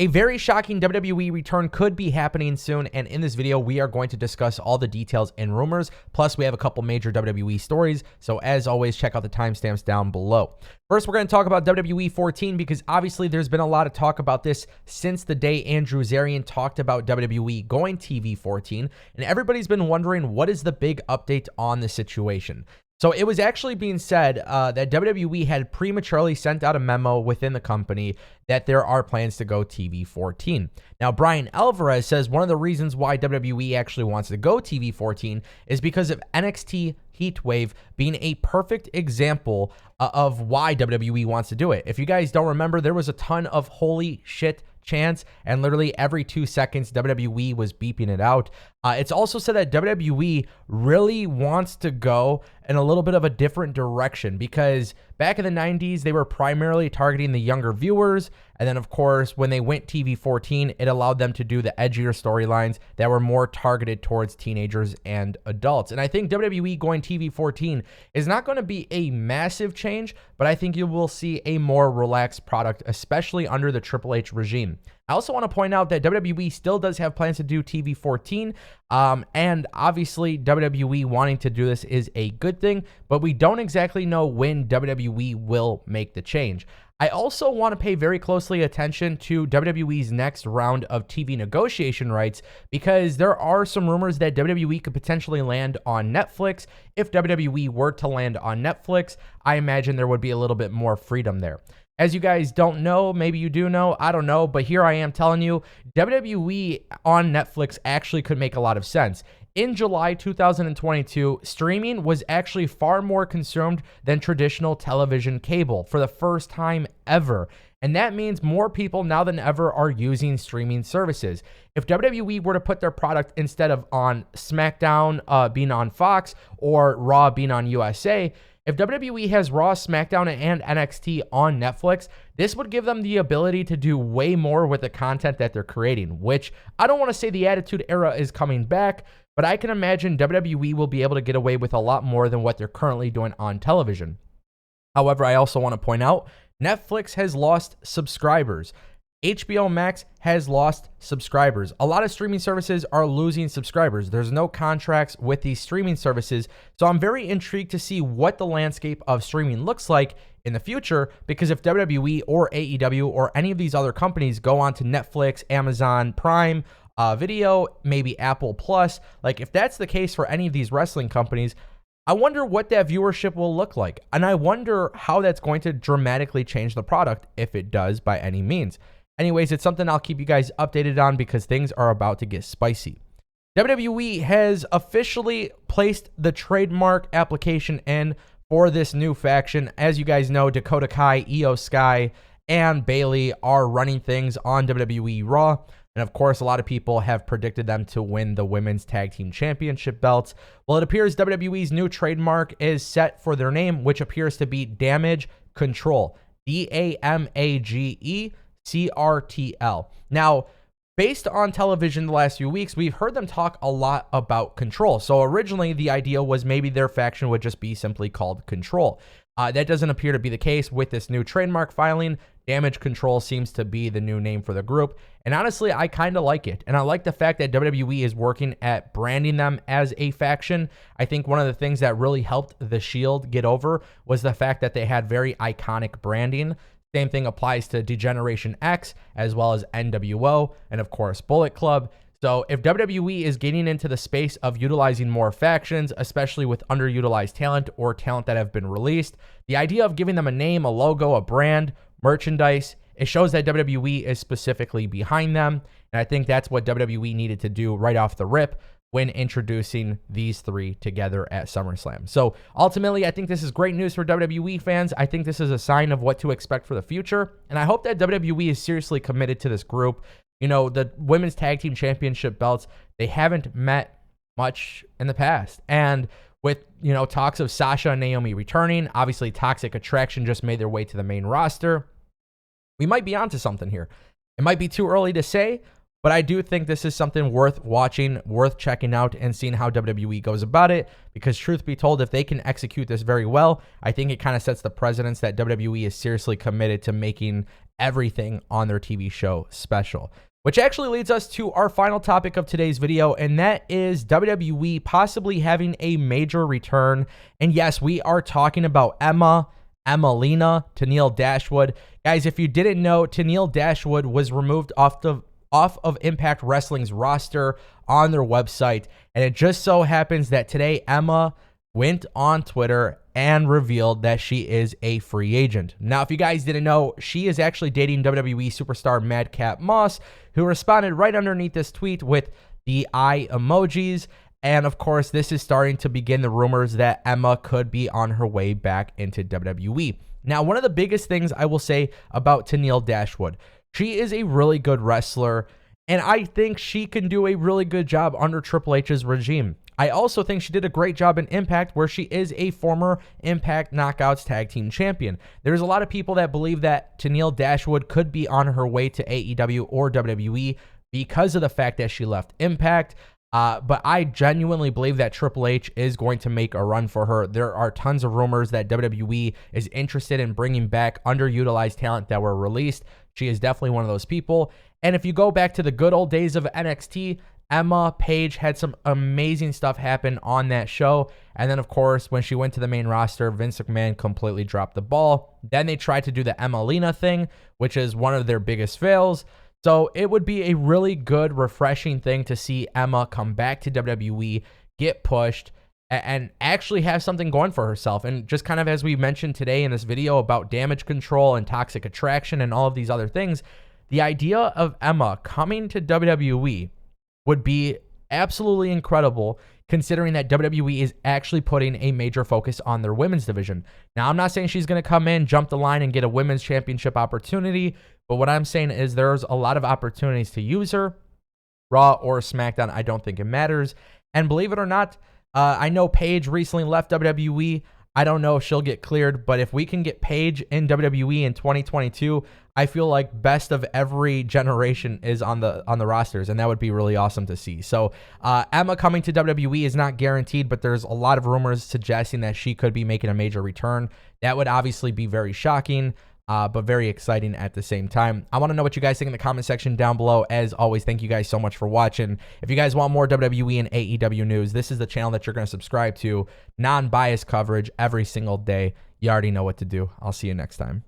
A very shocking WWE return could be happening soon, and in this video, we are going to discuss all the details and rumors, plus we have a couple major WWE stories, so as always, check out the timestamps down below. First, we're going to talk about WWE 14 because obviously there's been a lot of talk about this since the day Andrew Zarian talked about WWE going TV 14, and everybody's been wondering what is the big update on the situation. So it was actually being said that WWE had prematurely sent out a memo within the company that there are plans to go TV 14. Now, Brian Alvarez says one of the reasons why WWE actually wants to go TV 14 is because of NXT Heatwave being a perfect example of why WWE wants to do it. If you guys don't remember, there was a ton of holy shit chants, and literally every 2 seconds WWE was beeping it out. It's also said that WWE really wants to go in a little bit of a different direction because back in the 90s, they were primarily targeting the younger viewers. And then, of course, when they went TV 14, it allowed them to do the edgier storylines that were more targeted towards teenagers and adults. And I think WWE going TV 14 is not going to be a massive change, but I think you will see a more relaxed product, especially under the Triple H regime. I also want to point out that WWE still does have plans to do TV 14, and obviously WWE wanting to do this is a good thing, but we don't exactly know when WWE will make the change. I also want to pay very closely attention to WWE's next round of TV negotiation rights because there are some rumors that WWE could potentially land on Netflix. If WWE were to land on Netflix, I imagine there would be a little bit more freedom there. As you guys don't know, maybe you do know, I don't know, but here I am telling you, WWE on Netflix actually could make a lot of sense. In July 2022, streaming was actually far more consumed than traditional television cable for the first time ever. And that means more people now than ever are using streaming services. If WWE were to put their product instead of on SmackDown being on Fox or Raw being on USA, if WWE has Raw, SmackDown, and NXT on Netflix, this would give them the ability to do way more with the content that they're creating, which I don't want to say the Attitude Era is coming back, but I can imagine WWE will be able to get away with a lot more than what they're currently doing on television. However, I also want to point out, Netflix has lost subscribers. HBO Max has lost subscribers. A lot of streaming services are losing subscribers. There's no contracts with these streaming services. So I'm very intrigued to see what the landscape of streaming looks like in the future, because if WWE or AEW or any of these other companies go on to Netflix, Amazon Prime Video, maybe Apple Plus, like if that's the case for any of these wrestling companies, I wonder what that viewership will look like. And I wonder how that's going to dramatically change the product if it does by any means. Anyways, it's something I'll keep you guys updated on because things are about to get spicy. WWE has officially placed the trademark application in for this new faction. As you guys know, Dakota Kai, Io Sky, and Bayley are running things on WWE Raw. And of course, a lot of people have predicted them to win the Women's Tag Team Championship belts. Well, it appears WWE's new trademark is set for their name, which appears to be Damage Control. DAMAGE Now, based on television the last few weeks, we've heard them talk a lot about Control. So originally, the idea was maybe their faction would just be simply called Control. That doesn't appear to be the case with this new trademark filing. Damage Control seems to be the new name for the group. And honestly, I kind of like it. And I like the fact that WWE is working at branding them as a faction. I think one of the things that really helped The Shield get over was the fact that they had very iconic branding. Same thing applies to Degeneration X, as well as NWO, and of course, Bullet Club. So if WWE is getting into the space of utilizing more factions, especially with underutilized talent or talent that have been released, the idea of giving them a name, a logo, a brand, merchandise, it shows that WWE is specifically behind them. And I think that's what WWE needed to do right off the rip when introducing these three together at SummerSlam. So ultimately, I think this is great news for WWE fans. I think this is a sign of what to expect for the future. And I hope that WWE is seriously committed to this group. You know, the Women's Tag Team Championship belts, they haven't met much in the past. And with, you know, talks of Sasha and Naomi returning, obviously Toxic Attraction just made their way to the main roster. We might be onto something here. It might be too early to say, but I do think this is something worth watching, worth checking out, and seeing how WWE goes about it. Because truth be told, if they can execute this very well, I think it kind of sets the precedence that WWE is seriously committed to making everything on their TV show special. Which actually leads us to our final topic of today's video, and that is WWE possibly having a major return. And yes, we are talking about Emmalina Tennille Dashwood. Guys, if you didn't know, Tennille Dashwood was removed off of Impact Wrestling's roster on their website. And it just so happens that today Emma went on Twitter and revealed that she is a free agent. Now, if you guys didn't know, she is actually dating WWE superstar Madcap Moss, who responded right underneath this tweet with the eye emojis. And of course, this is starting to begin the rumors that Emma could be on her way back into WWE. Now, one of the biggest things I will say about Tennille Dashwood, she is a really good wrestler, and I think she can do a really good job under Triple H's regime. I also think she did a great job in Impact, where she is a former Impact Knockouts Tag Team Champion. There's a lot of people that believe that Tennille Dashwood could be on her way to AEW or WWE because of the fact that she left Impact. But I genuinely believe that Triple H is going to make a run for her. There are tons of rumors that WWE is interested in bringing back underutilized talent that were released. She is definitely one of those people. And if you go back to the good old days of NXT, Emma Page had some amazing stuff happen on that show. And then, of course, when she went to the main roster, Vince McMahon completely dropped the ball. Then they tried to do the Emmalina thing, which is one of their biggest fails. So it would be a really good, refreshing thing to see Emma come back to WWE, get pushed, and actually have something going for herself. And just kind of as we mentioned today in this video about damage control and toxic attraction and all of these other things, the idea of Emma coming to WWE would be absolutely incredible, considering that WWE is actually putting a major focus on their women's division. Now, I'm not saying she's going to come in, jump the line, and get a women's championship opportunity, but what I'm saying is there's a lot of opportunities to use her. Raw or SmackDown, I don't think it matters. And believe it or not, I know Paige recently left WWE. I don't know if she'll get cleared, but if we can get Paige in WWE in 2022, I feel like best of every generation is on the rosters, and that would be really awesome to see. So Emma coming to WWE is not guaranteed, but there's a lot of rumors suggesting that she could be making a major return. That would obviously be very shocking, but very exciting at the same time. I want to know what you guys think in the comment section down below. As always, thank you guys so much for watching. If you guys want more WWE and AEW news, this is the channel that you're going to subscribe to. Non-biased coverage every single day. You already know what to do. I'll see you next time.